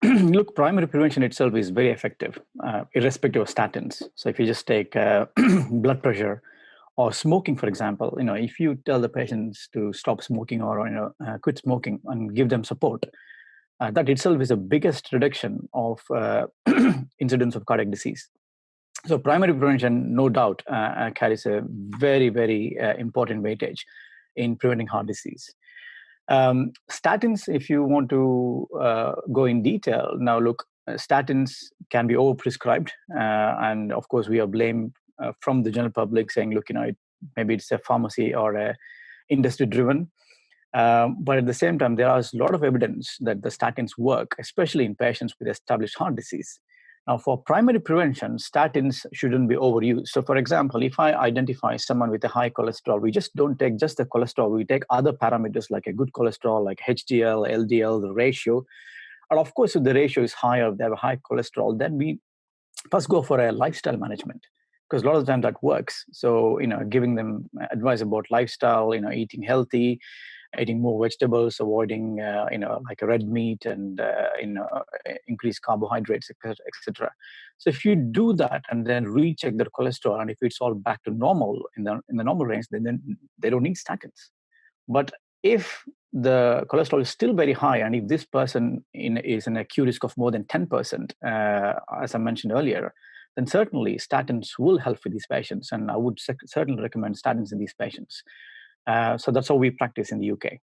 Look, primary prevention itself is very effective, irrespective of statins. So if you just take blood pressure or smoking, for example, if you tell the patients to stop smoking or quit smoking and give them support, that itself is the biggest reduction of incidence of cardiac disease. So primary prevention, no doubt, carries a very, very important weightage in preventing heart disease. Statins, if you want to go in detail, now look, statins can be overprescribed. And of course, we are blamed from the general public saying, look, maybe it's a pharmacy or a industry driven. But at the same time, there is a lot of evidence that the statins work, especially in patients with established heart disease. Now, for primary prevention, statins shouldn't be overused. So, for example, if I identify someone with a high cholesterol, we just don't take just the cholesterol. We take other parameters like a good cholesterol, like HDL, LDL, the ratio. And of course, if the ratio is higher, they have a high cholesterol, then we first go for a lifestyle management, because a lot of the time that works. So, giving them advice about lifestyle, eating healthy, eating more vegetables, avoiding, like a red meat and, increased carbohydrates, etc. So if you do that and then recheck their cholesterol, and if it's all back to normal in the normal range, then they don't need statins. But if the cholesterol is still very high, and if this person is in a Q risk of more than 10%, as I mentioned earlier, then certainly statins will help for these patients. And I would certainly recommend statins in these patients. So that's how we practice in the UK.